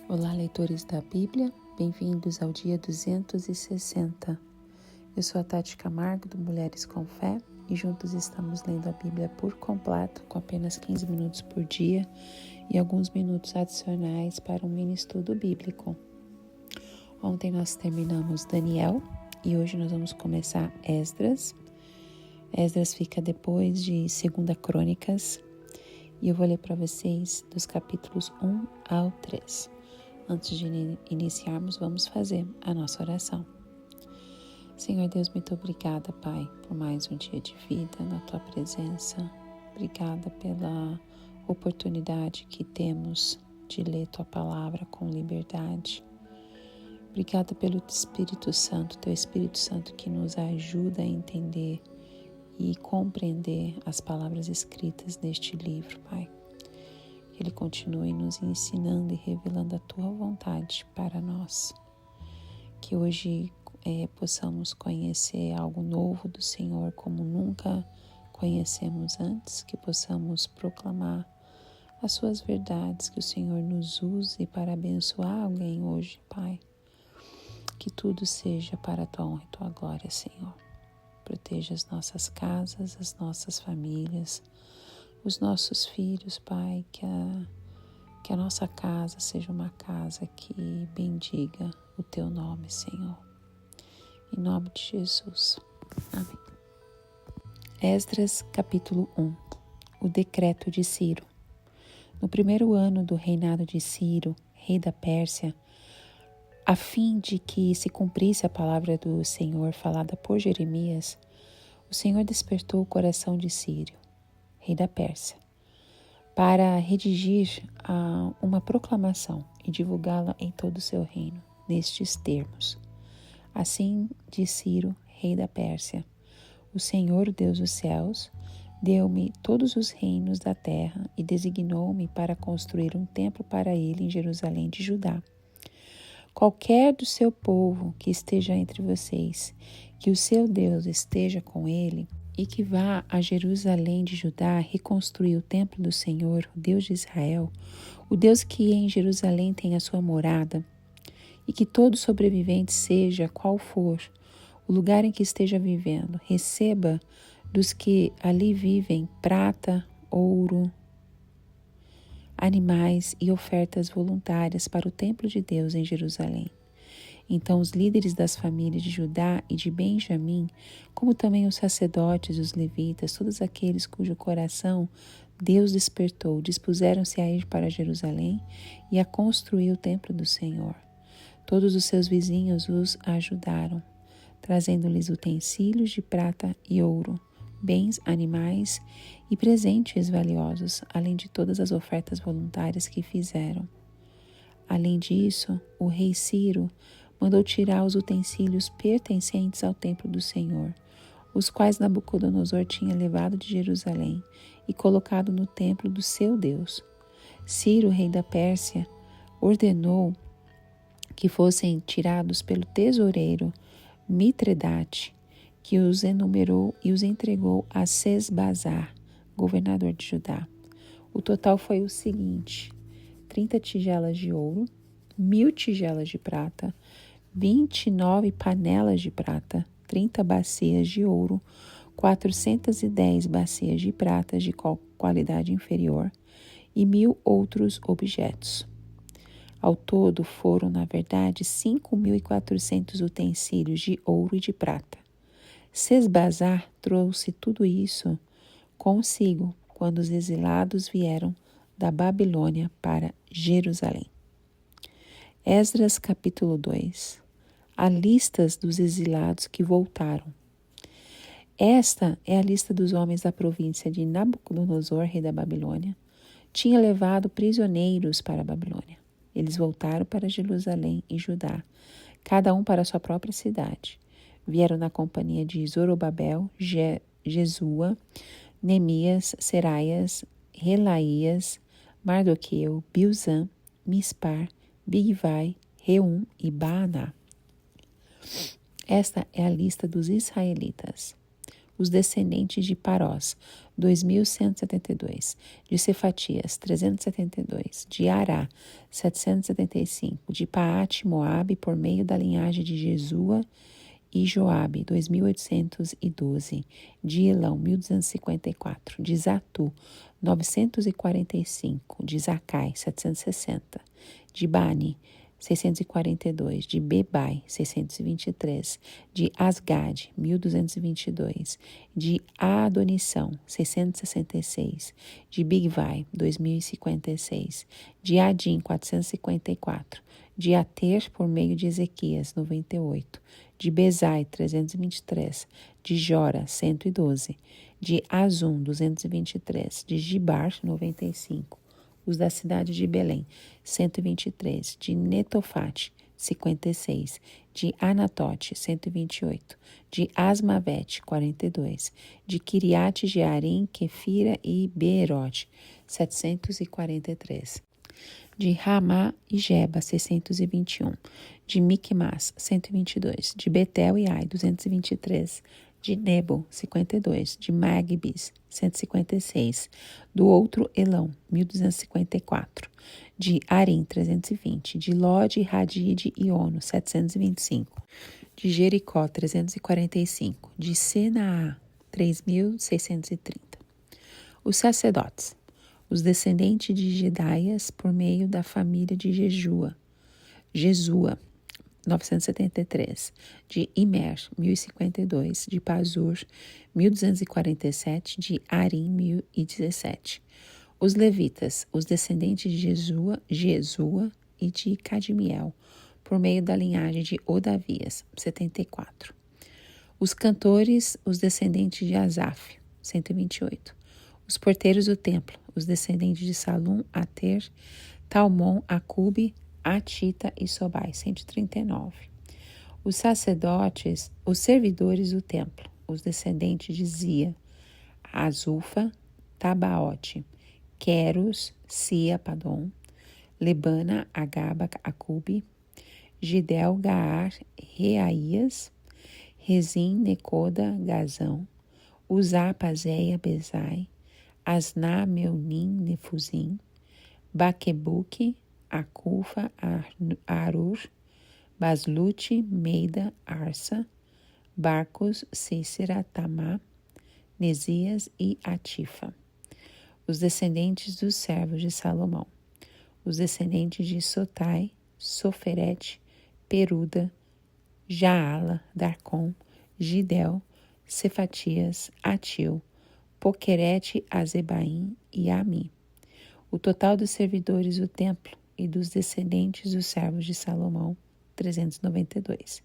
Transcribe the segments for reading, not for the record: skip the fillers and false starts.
Olá, leitores da Bíblia, bem-vindos ao dia 260. Eu sou a Tati Camargo, do Mulheres com Fé, e juntos estamos lendo a Bíblia por completo, com apenas 15 minutos por dia e alguns minutos adicionais para um mini estudo bíblico. Ontem nós terminamos Daniel e hoje nós vamos começar Esdras. Esdras fica depois de 2 Crônicas e eu vou ler para vocês dos capítulos 1 ao 3. Antes de iniciarmos, vamos fazer a nossa oração. Senhor Deus, muito obrigada, Pai, por mais um dia de vida na Tua presença. Obrigada pela oportunidade que temos de ler Tua palavra com liberdade. Obrigada pelo Espírito Santo, Teu Espírito Santo que nos ajuda a entender e compreender as palavras escritas neste livro, Pai. Que Ele continue nos ensinando e revelando a Tua vontade para nós. Que hoje possamos conhecer algo novo do Senhor como nunca conhecemos antes. Que possamos proclamar as Suas verdades. Que o Senhor nos use para abençoar alguém hoje, Pai. Que tudo seja para a Tua honra e Tua glória, Senhor. Proteja as nossas casas, as nossas famílias, os nossos filhos, Pai, que a nossa casa seja uma casa que bendiga o Teu nome, Senhor. Em nome de Jesus. Amém. Esdras, capítulo 1. O decreto de Ciro. No primeiro ano do reinado de Ciro, rei da Pérsia, a fim de que se cumprisse a palavra do Senhor falada por Jeremias, o Senhor despertou o coração de Ciro, rei da Pérsia, para redigir uma proclamação e divulgá-la em todo o seu reino, nestes termos. Assim diz Ciro, rei da Pérsia: o Senhor, Deus dos céus, deu-me todos os reinos da terra e designou-me para construir um templo para ele em Jerusalém de Judá. Qualquer do seu povo que esteja entre vocês, que o seu Deus esteja com ele, e que vá a Jerusalém de Judá reconstruir o templo do Senhor, o Deus de Israel, o Deus que em Jerusalém tem a sua morada, e que todo sobrevivente, seja qual for o lugar em que esteja vivendo, receba dos que ali vivem prata, ouro, animais e ofertas voluntárias para o templo de Deus em Jerusalém. Então os líderes das famílias de Judá e de Benjamim, como também os sacerdotes, os levitas, todos aqueles cujo coração Deus despertou, dispuseram-se a ir para Jerusalém e a construir o templo do Senhor. Todos os seus vizinhos os ajudaram, trazendo-lhes utensílios de prata e ouro, bens, animais e presentes valiosos, além de todas as ofertas voluntárias que fizeram. Além disso, o rei Ciro mandou tirar os utensílios pertencentes ao templo do Senhor, os quais Nabucodonosor tinha levado de Jerusalém e colocado no templo do seu Deus. Ciro, rei da Pérsia, ordenou que fossem tirados pelo tesoureiro Mitredate, que os enumerou e os entregou a Sesbazar, governador de Judá. O total foi o seguinte: 30 tigelas de ouro, 1000 tigelas de prata, 29 panelas de prata, 30 bacias de ouro, 410 bacias de prata de qualidade inferior e 1000 outros objetos. Ao todo foram, na verdade, 5.400 utensílios de ouro e de prata. Sesbazar trouxe tudo isso consigo quando os exilados vieram da Babilônia para Jerusalém. Esdras, capítulo 2. A lista dos exilados que voltaram. Esta é a lista dos homens da província de Nabucodonosor, rei da Babilônia. Tinha levado prisioneiros para a Babilônia. Eles voltaram para Jerusalém e Judá, cada um para a sua própria cidade. Vieram na companhia de Zorobabel, Jesua, Neemias, Seraias, Relaías, Mardoqueu, Bilzã, Mispar, Bigvai, Reum e Baaná. Esta é a lista dos israelitas. Os descendentes de Parós, 2.172. De Cefatias, 372. De Ará, 775. De Paate, Moabe, por meio da linhagem de Jesua e Joabe, 2.812. De Elão, 1.254. De Zatu, 945. De Zacai, 760. De Bani, 642, de Bebai, 623, de Asgad, 1222, de Adonição, 666, de Bigvai, 2056, de Adim, 454, de Ater, por meio de Ezequias, 98, de Bezai, 323, de Jora, 112, de Azum, 223, de Gibar, 95, os da cidade de Belém, 123, de Netofate, 56, de Anatote, 128, de Asmavete, 42, de Kiriate Jearim, Quefira e Beerote, 743, de Ramá e Geba, 621, de Miquimás, 122, de Betel e Ai, 223, de Nebo, 52, de Magbis, 156, do outro Elão, 1254, de Arim, 320, de Lode, Hadide e Ono, 725, de Jericó, 345, de Senaá, 3.630. Os sacerdotes, os descendentes de Jedaias, por meio da família de Jesua, 973, de Imer, 1052, de Pazur, 1247, de Arim, 1017. Os levitas, os descendentes de Jesua e de Cadmiel, por meio da linhagem de Odavias, 74. Os cantores, os descendentes de Asaf, 128. Os porteiros do templo, os descendentes de Salum, Ater, Talmon, Acube, Atita e Sobai, 139. Os sacerdotes, os servidores do templo, os descendentes de Zia, Azufa, Tabaote, Queros, Sia, Padom, Lebana, Agaba, Acube, Gidel, Gaar, Reaías, Rezim, Necoda, Gazão, Uzá, Pazéia, Bezai, Asná, Meunim, Nefuzim, Baquebuque, Acufa, Arur, Baslute, Meida, Arsa, Barcos, Cícera, Tamá, Nesias e Atifa. Os descendentes dos servos de Salomão. Os descendentes de Sotai, Soferete, Peruda, Jaala, Darcon, Gidel, Cefatias, Atil, Poquerete, Azebaim e Ami. O total dos servidores do templo e dos descendentes dos servos de Salomão, 392.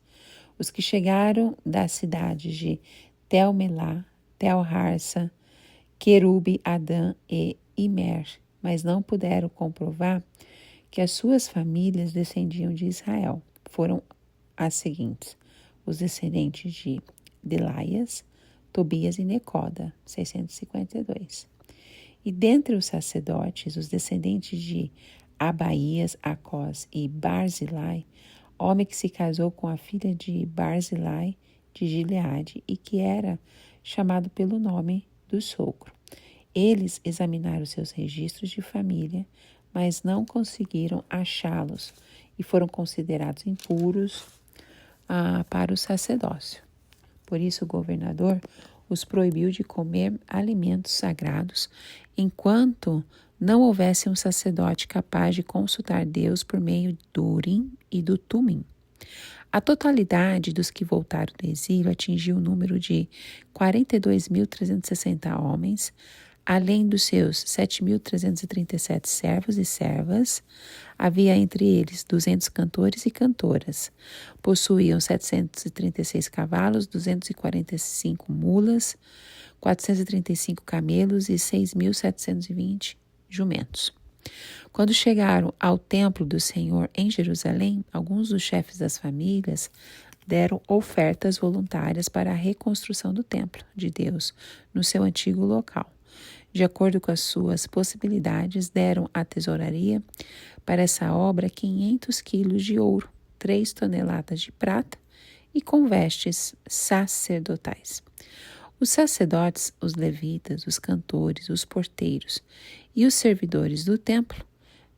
Os que chegaram das cidades de Tel-Melá, Tel-Harsa, Querube, Adã e Imer, mas não puderam comprovar que as suas famílias descendiam de Israel. Foram as seguintes: os descendentes de Delaias, Tobias e Necoda, 652. E dentre os sacerdotes, os descendentes de Abaías, Acós e Barzilai, homem que se casou com a filha de Barzilai de Gileade e que era chamado pelo nome do sogro. Eles examinaram seus registros de família, mas não conseguiram achá-los e foram considerados impuros para o sacerdócio. Por isso o governador os proibiu de comer alimentos sagrados enquanto não houvesse um sacerdote capaz de consultar Deus por meio do Urim e do Tumim. A totalidade dos que voltaram do exílio atingiu o número de 42.360 homens, além dos seus 7.337 servos e servas. Havia entre eles 200 cantores e cantoras. Possuíam 736 cavalos, 245 mulas, 435 camelos e 6.720 jumentos. Quando chegaram ao templo do Senhor em Jerusalém, alguns dos chefes das famílias deram ofertas voluntárias para a reconstrução do templo de Deus no seu antigo local. De acordo com as suas possibilidades, deram à tesouraria para essa obra 500 quilos de ouro, 3 toneladas de prata e com vestes sacerdotais. Os sacerdotes, os levitas, os cantores, os porteiros e os servidores do templo,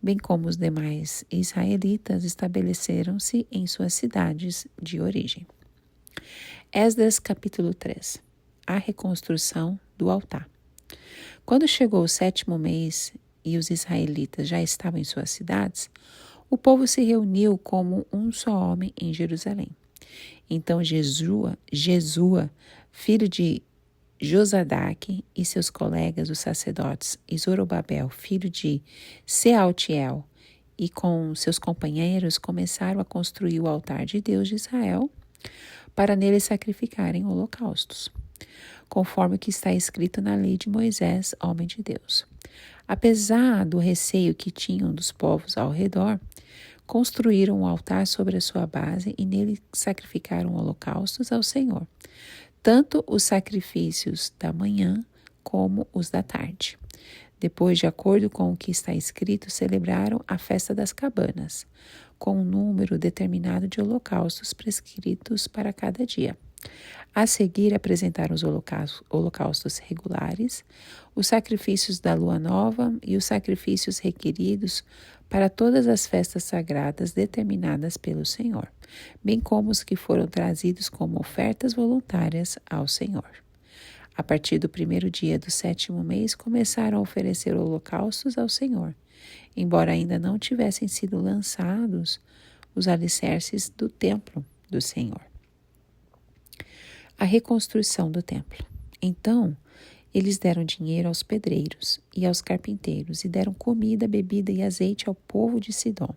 bem como os demais israelitas, estabeleceram-se em suas cidades de origem. Esdras capítulo 3. A reconstrução do altar. Quando chegou o 7º mês e os israelitas já estavam em suas cidades, o povo se reuniu como um só homem em Jerusalém. Então Jesua, filho de Josadaque, e seus colegas, os sacerdotes, e Zorobabel, filho de Sealtiel, e com seus companheiros começaram a construir o altar de Deus de Israel para nele sacrificarem holocaustos, conforme o que está escrito na lei de Moisés, homem de Deus. Apesar do receio que tinham dos povos ao redor, construíram um altar sobre a sua base e nele sacrificaram holocaustos ao Senhor, tanto os sacrifícios da manhã como os da tarde. Depois, de acordo com o que está escrito, celebraram a festa das cabanas, com um número determinado de holocaustos prescritos para cada dia. A seguir, apresentaram os holocaustos regulares, os sacrifícios da lua nova e os sacrifícios requeridos para todas as festas sagradas determinadas pelo Senhor, bem como os que foram trazidos como ofertas voluntárias ao Senhor. A partir do 1º dia do 7º mês, começaram a oferecer holocaustos ao Senhor, embora ainda não tivessem sido lançados os alicerces do templo do Senhor. A reconstrução do templo. Então, eles deram dinheiro aos pedreiros e aos carpinteiros e deram comida, bebida e azeite ao povo de Sidom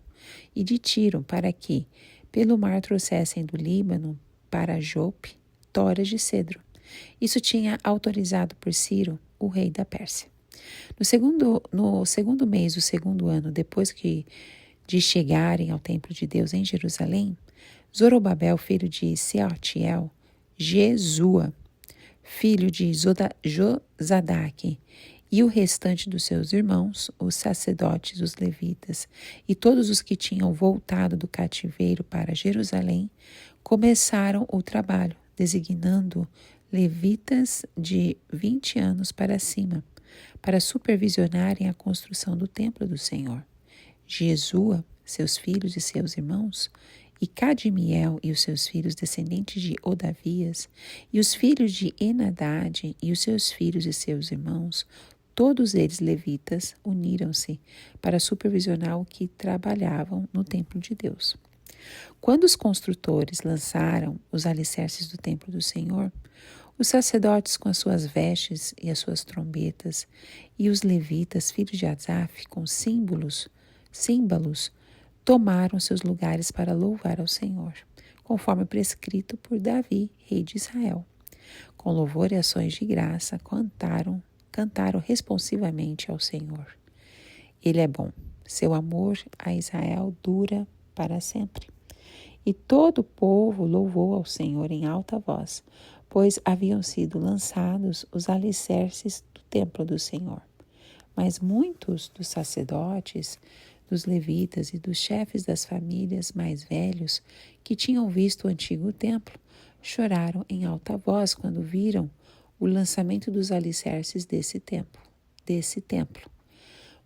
e de Tiro para que, pelo mar, trouxessem do Líbano para Jope toras de cedro. Isso tinha autorizado por Ciro, o rei da Pérsia. No segundo mês do 2º ano, depois de chegarem ao templo de Deus em Jerusalém, Zorobabel, filho de Sealtiel, Jesua, filho de Josadaque, e o restante dos seus irmãos, os sacerdotes, os levitas e todos os que tinham voltado do cativeiro para Jerusalém, começaram o trabalho, designando levitas de 20 anos para cima, para supervisionarem a construção do templo do Senhor. Jesua, seus filhos e seus irmãos, e Cadmiel e os seus filhos descendentes de Odavias, e os filhos de Enadade e os seus filhos e seus irmãos, todos eles levitas, uniram-se para supervisionar o que trabalhavam no templo de Deus. Quando os construtores lançaram os alicerces do templo do Senhor, os sacerdotes com as suas vestes e as suas trombetas, e os levitas, filhos de Asaf, com símbolos, tomaram seus lugares para louvar ao Senhor, conforme prescrito por Davi, rei de Israel. Com louvor e ações de graça, cantaram responsivamente ao Senhor. Ele é bom, seu amor a Israel dura para sempre. E todo o povo louvou ao Senhor em alta voz, pois haviam sido lançados os alicerces do templo do Senhor. Mas muitos dos sacerdotes, dos levitas e dos chefes das famílias mais velhos que tinham visto o antigo templo, choraram em alta voz quando viram o lançamento dos alicerces desse templo.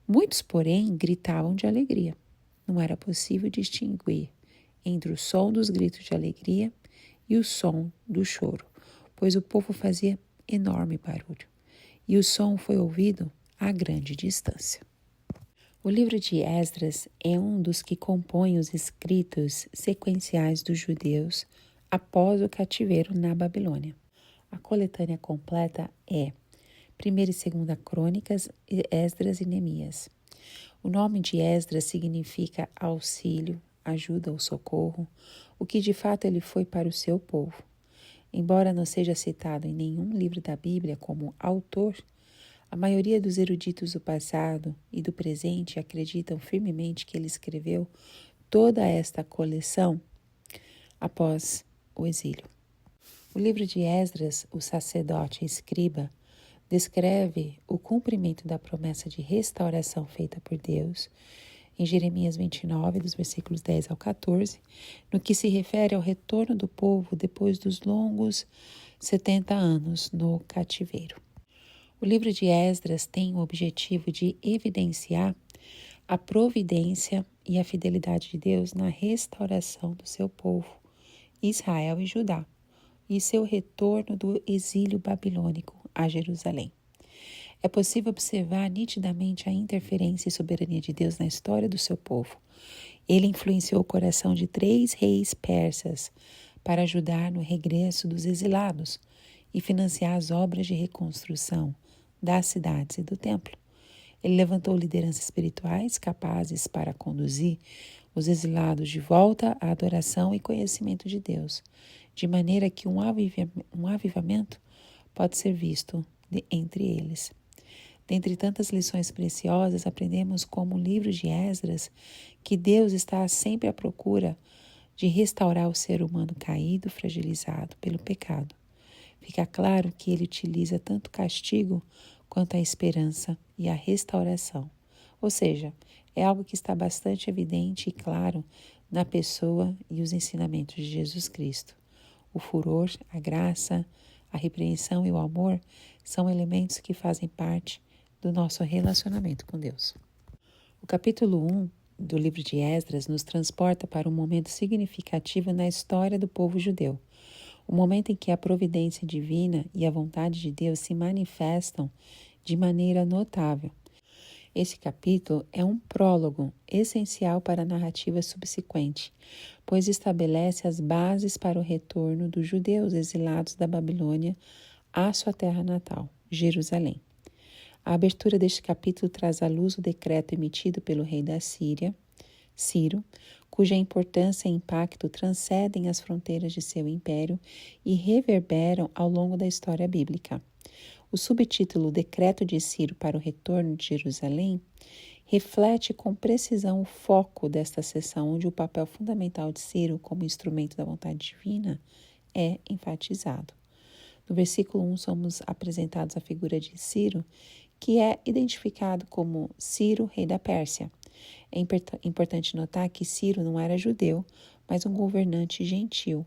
Muitos, porém, gritavam de alegria. Não era possível distinguir entre o som dos gritos de alegria e o som do choro, pois o povo fazia enorme barulho, e o som foi ouvido a grande distância. O livro de Esdras é um dos que compõem os escritos sequenciais dos judeus após o cativeiro na Babilônia. A coletânea completa é 1ª e 2ª Crônicas, Esdras e Neemias. O nome de Esdras significa auxílio, ajuda ou socorro, o que de fato ele foi para o seu povo. Embora não seja citado em nenhum livro da Bíblia como autor, a maioria dos eruditos do passado e do presente acreditam firmemente que ele escreveu toda esta coleção após o exílio. O livro de Esdras, o sacerdote e escriba, descreve o cumprimento da promessa de restauração feita por Deus em Jeremias 29, dos versículos 10 ao 14, no que se refere ao retorno do povo depois dos longos 70 anos no cativeiro. O livro de Esdras tem o objetivo de evidenciar a providência e a fidelidade de Deus na restauração do seu povo, Israel e Judá, e seu retorno do exílio babilônico a Jerusalém. É possível observar nitidamente a interferência e soberania de Deus na história do seu povo. Ele influenciou o coração de 3 reis persas para ajudar no regresso dos exilados e financiar as obras de reconstrução das cidades e do templo. Ele levantou lideranças espirituais capazes para conduzir os exilados de volta à adoração e conhecimento de Deus, de maneira que um avivamento pode ser visto entre eles. Dentre tantas lições preciosas, aprendemos como o livro de Esdras que Deus está sempre à procura de restaurar o ser humano caído, fragilizado pelo pecado. Fica claro que ele utiliza tanto o castigo quanto a esperança e a restauração. Ou seja, é algo que está bastante evidente e claro na pessoa e os ensinamentos de Jesus Cristo. O furor, a graça, a repreensão e o amor são elementos que fazem parte do nosso relacionamento com Deus. O capítulo 1 do livro de Esdras nos transporta para um momento significativo na história do povo judeu. O momento em que a providência divina e a vontade de Deus se manifestam de maneira notável. Esse capítulo é um prólogo essencial para a narrativa subsequente, pois estabelece as bases para o retorno dos judeus exilados da Babilônia à sua terra natal, Jerusalém. A abertura deste capítulo traz à luz o decreto emitido pelo rei da Síria, Ciro, cuja importância e impacto transcendem as fronteiras de seu império e reverberam ao longo da história bíblica. O subtítulo Decreto de Ciro para o Retorno de Jerusalém reflete com precisão o foco desta seção, onde o papel fundamental de Ciro como instrumento da vontade divina é enfatizado. No versículo 1, somos apresentados a figura de Ciro, que é identificado como Ciro, rei da Pérsia. É importante notar que Ciro não era judeu, mas um governante gentil,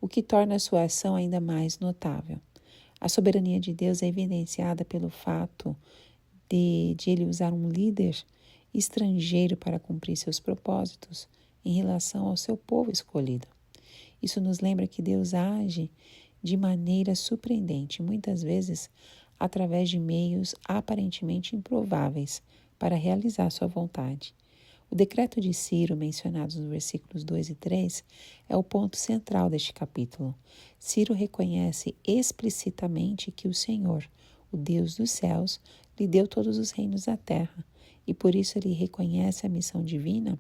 o que torna a sua ação ainda mais notável. A soberania de Deus é evidenciada pelo fato de ele usar um líder estrangeiro para cumprir seus propósitos em relação ao seu povo escolhido. Isso nos lembra que Deus age de maneira surpreendente, muitas vezes através de meios aparentemente improváveis para realizar sua vontade. O decreto de Ciro, mencionado nos versículos 2 e 3, é o ponto central deste capítulo. Ciro reconhece explicitamente que o Senhor, o Deus dos céus, lhe deu todos os reinos da terra, e por isso ele reconhece a missão divina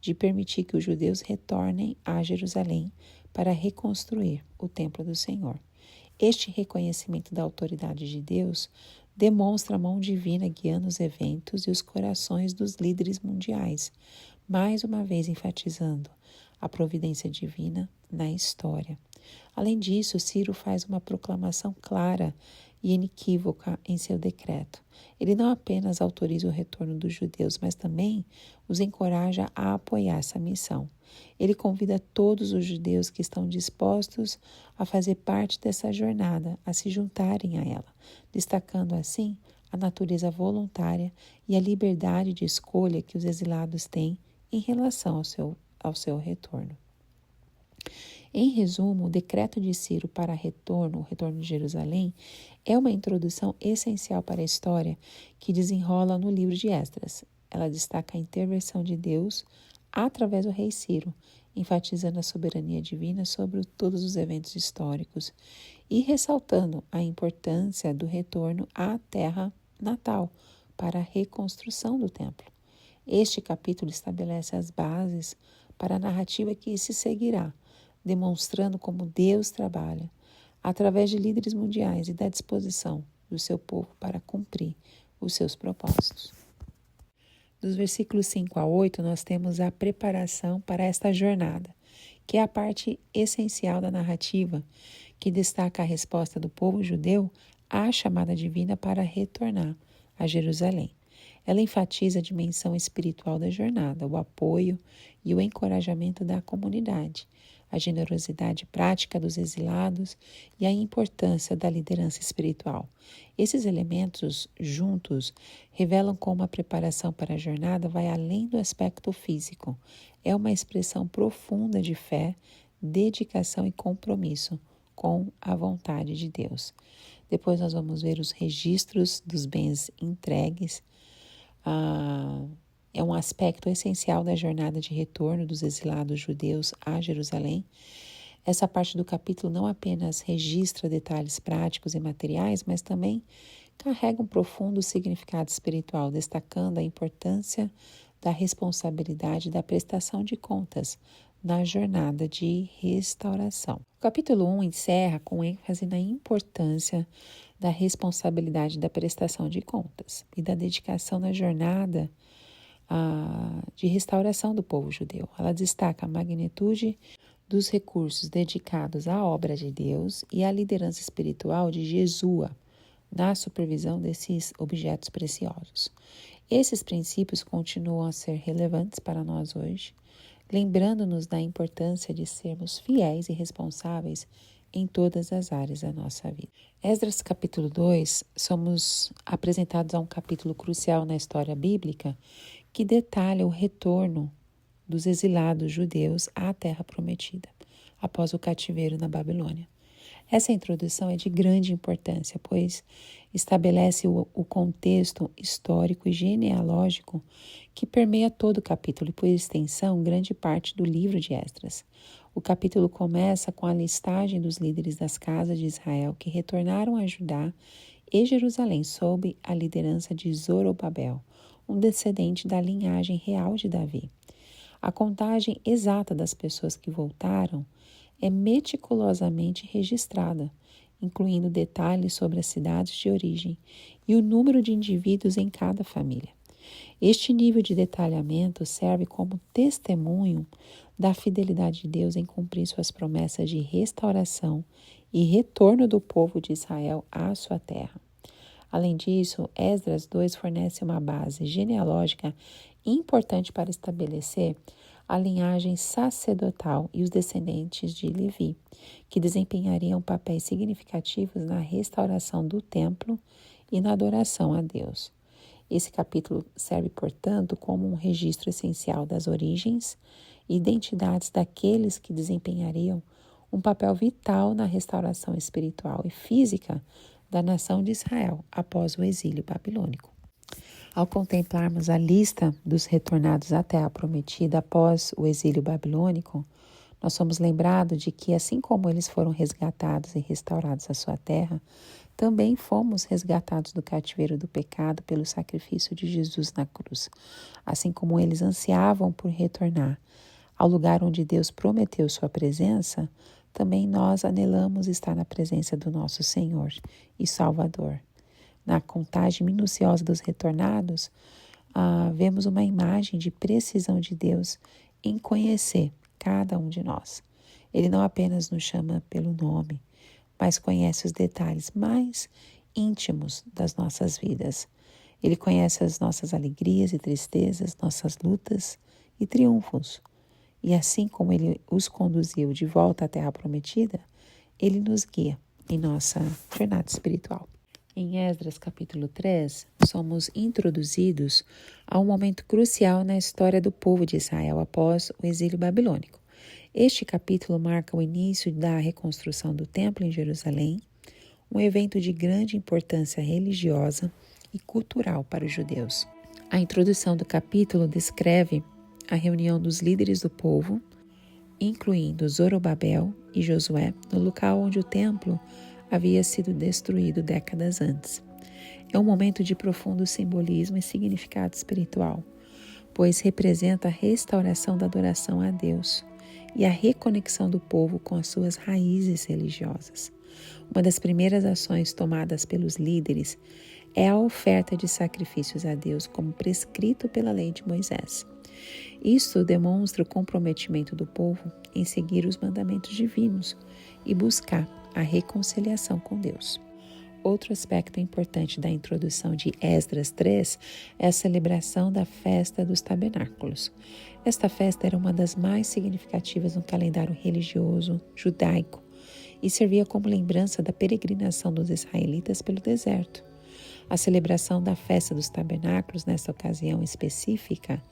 de permitir que os judeus retornem a Jerusalém para reconstruir o templo do Senhor. Este reconhecimento da autoridade de Deus demonstra a mão divina guiando os eventos e os corações dos líderes mundiais, mais uma vez enfatizando a providência divina na história. Além disso, Ciro faz uma proclamação clara e inequívoca em seu decreto. Ele não apenas autoriza o retorno dos judeus, mas também os encoraja a apoiar essa missão. Ele convida todos os judeus que estão dispostos a fazer parte dessa jornada, a se juntarem a ela, destacando assim a natureza voluntária e a liberdade de escolha que os exilados têm em relação ao seu retorno. Em resumo, o decreto de Ciro para o retorno de Jerusalém, é uma introdução essencial para a história que desenrola no livro de Esdras. Ela destaca a intervenção de Deus através do rei Ciro, enfatizando a soberania divina sobre todos os eventos históricos e ressaltando a importância do retorno à terra natal para a reconstrução do templo. Este capítulo estabelece as bases para a narrativa que se seguirá, demonstrando como Deus trabalha através de líderes mundiais e da disposição do seu povo para cumprir os seus propósitos. Dos versículos 5 a 8, nós temos a preparação para esta jornada, que é a parte essencial da narrativa, que destaca a resposta do povo judeu à chamada divina para retornar a Jerusalém. Ela enfatiza a dimensão espiritual da jornada, o apoio e o encorajamento da comunidade, a generosidade prática dos exilados e a importância da liderança espiritual. Esses elementos juntos revelam como a preparação para a jornada vai além do aspecto físico. É uma expressão profunda de fé, dedicação e compromisso com a vontade de Deus. Depois nós vamos ver os registros dos bens entregues. É um aspecto essencial da jornada de retorno dos exilados judeus a Jerusalém. Essa parte do capítulo não apenas registra detalhes práticos e materiais, mas também carrega um profundo significado espiritual, destacando a importância da responsabilidade da prestação de contas na jornada de restauração. O capítulo 1 encerra com ênfase na importância da responsabilidade da prestação de contas e da dedicação na jornada de restauração do povo judeu. Ela destaca a magnitude dos recursos dedicados à obra de Deus e à liderança espiritual de Jesua na supervisão desses objetos preciosos. Esses princípios continuam a ser relevantes para nós hoje, lembrando-nos da importância de sermos fiéis e responsáveis em todas as áreas da nossa vida. Esdras capítulo 2, somos apresentados a um capítulo crucial na história bíblica que detalha o retorno dos exilados judeus à Terra Prometida, após o cativeiro na Babilônia. Essa introdução é de grande importância, pois estabelece o contexto histórico e genealógico que permeia todo o capítulo e, por extensão, grande parte do livro de Esdras. O capítulo começa com a listagem dos líderes das casas de Israel que retornaram a Judá e Jerusalém sob a liderança de Zorobabel, um descendente da linhagem real de Davi. A contagem exata das pessoas que voltaram é meticulosamente registrada, incluindo detalhes sobre as cidades de origem e o número de indivíduos em cada família. Este nível de detalhamento serve como testemunho da fidelidade de Deus em cumprir suas promessas de restauração e retorno do povo de Israel à sua terra. Além disso, Esdras 2 fornece uma base genealógica importante para estabelecer a linhagem sacerdotal e os descendentes de Levi, que desempenhariam papéis significativos na restauração do templo e na adoração a Deus. Esse capítulo serve, portanto, como um registro essencial das origens e identidades daqueles que desempenhariam um papel vital na restauração espiritual e física da nação de Israel após o exílio babilônico. Ao contemplarmos a lista dos retornados à Terra Prometida após o exílio babilônico, nós somos lembrados de que, assim como eles foram resgatados e restaurados à sua terra, também fomos resgatados do cativeiro do pecado pelo sacrifício de Jesus na cruz. Assim como eles ansiavam por retornar ao lugar onde Deus prometeu sua presença, também nós anelamos estar na presença do nosso Senhor e Salvador. Na contagem minuciosa dos retornados, vemos uma imagem de precisão de Deus em conhecer cada um de nós. Ele não apenas nos chama pelo nome, mas conhece os detalhes mais íntimos das nossas vidas. Ele conhece as nossas alegrias e tristezas, nossas lutas e triunfos. E assim como Ele os conduziu de volta à Terra Prometida, Ele nos guia em nossa jornada espiritual. Em Esdras capítulo 3, somos introduzidos a um momento crucial na história do povo de Israel após o exílio babilônico. Este capítulo marca o início da reconstrução do templo em Jerusalém, um evento de grande importância religiosa e cultural para os judeus. A introdução do capítulo descreve a reunião dos líderes do povo, incluindo Zorobabel e Josué, no local onde o templo havia sido destruído décadas antes. É um momento de profundo simbolismo e significado espiritual, pois representa a restauração da adoração a Deus e a reconexão do povo com as suas raízes religiosas. Uma das primeiras ações tomadas pelos líderes é a oferta de sacrifícios a Deus, como prescrito pela lei de Moisés. Isto demonstra o comprometimento do povo em seguir os mandamentos divinos e buscar a reconciliação com Deus. Outro aspecto importante da introdução de Esdras 3 é a celebração da festa dos tabernáculos. Esta festa era uma das mais significativas no calendário religioso judaico e servia como lembrança da peregrinação dos israelitas pelo deserto. A celebração da festa dos tabernáculos, nessa ocasião específica,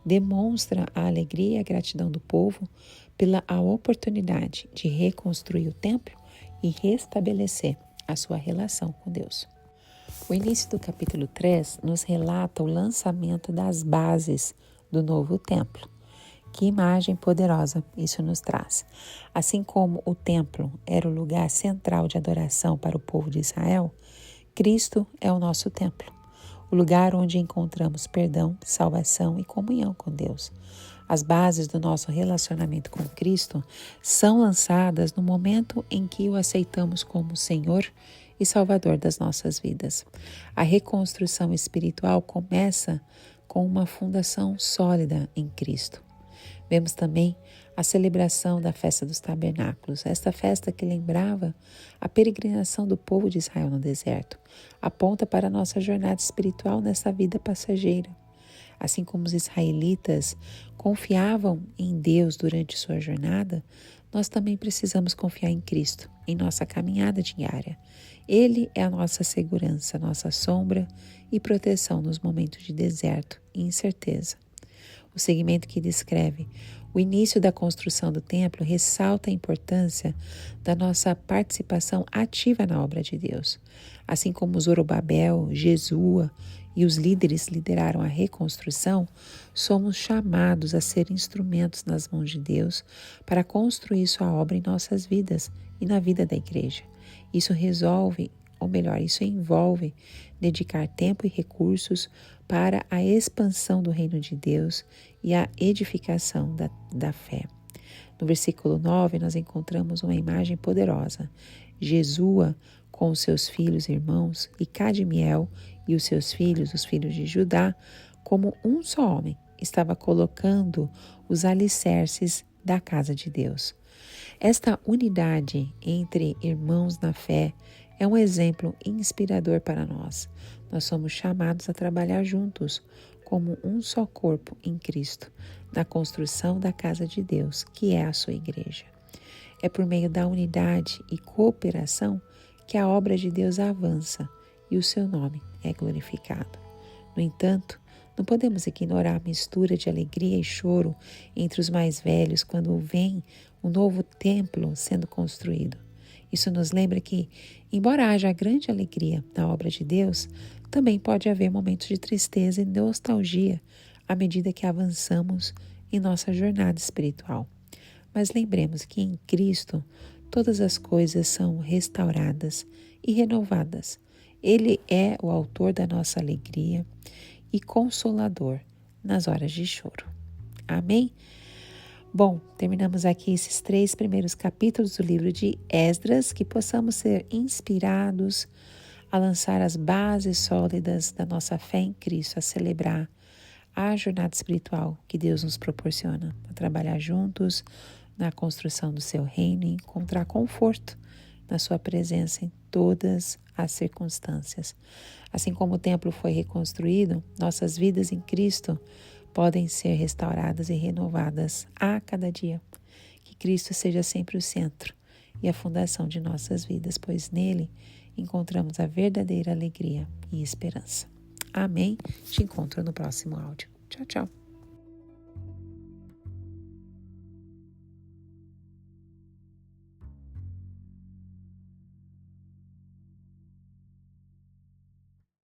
demonstra a alegria e a gratidão do povo pela oportunidade de reconstruir o templo e restabelecer a sua relação com Deus. O início do capítulo 3 nos relata o lançamento das bases do novo templo. Que imagem poderosa isso nos traz. Assim como o templo era o lugar central de adoração para o povo de Israel, Cristo é o nosso templo, o lugar onde encontramos perdão, salvação e comunhão com Deus. As bases do nosso relacionamento com Cristo são lançadas no momento em que o aceitamos como Senhor e Salvador das nossas vidas. A reconstrução espiritual começa com uma fundação sólida em Cristo. Vemos também a celebração da festa dos tabernáculos. Esta festa, que lembrava a peregrinação do povo de Israel no deserto, aponta para a nossa jornada espiritual nessa vida passageira. Assim como os israelitas confiavam em Deus durante sua jornada, nós também precisamos confiar em Cristo, em nossa caminhada diária. Ele é a nossa segurança, nossa sombra e proteção nos momentos de deserto e incerteza. O segmento que descreve o início da construção do templo ressalta a importância da nossa participação ativa na obra de Deus. Assim como Zorobabel, Jesua e os líderes lideraram a reconstrução, somos chamados a ser instrumentos nas mãos de Deus para construir sua obra em nossas vidas e na vida da igreja. Isso envolve dedicar tempo e recursos para a expansão do reino de Deus e a edificação da fé. No versículo 9, nós encontramos uma imagem poderosa. Jesua, com os seus filhos e irmãos, e Cadmiel e os seus filhos, os filhos de Judá, como um só homem, estava colocando os alicerces da casa de Deus. Esta unidade entre irmãos na fé é um exemplo inspirador para nós. Nós somos chamados a trabalhar juntos, como um só corpo em Cristo, na construção da casa de Deus, que é a sua igreja. É por meio da unidade e cooperação que a obra de Deus avança e o seu nome é glorificado. No entanto, não podemos ignorar a mistura de alegria e choro entre os mais velhos quando vem um novo templo sendo construído. Isso nos lembra que, embora haja grande alegria na obra de Deus, também pode haver momentos de tristeza e nostalgia à medida que avançamos em nossa jornada espiritual. Mas lembremos que em Cristo todas as coisas são restauradas e renovadas. Ele é o autor da nossa alegria e consolador nas horas de choro. Amém? Bom, terminamos aqui esses 3 primeiros capítulos do livro de Esdras, que possamos ser inspirados a lançar as bases sólidas da nossa fé em Cristo, a celebrar a jornada espiritual que Deus nos proporciona, a trabalhar juntos na construção do seu reino e encontrar conforto na sua presença em todas as circunstâncias. Assim como o templo foi reconstruído, nossas vidas em Cristo podem ser restauradas e renovadas a cada dia. Que Cristo seja sempre o centro e a fundação de nossas vidas, pois nele encontramos a verdadeira alegria e esperança. Amém? Te encontro no próximo áudio. Tchau, tchau.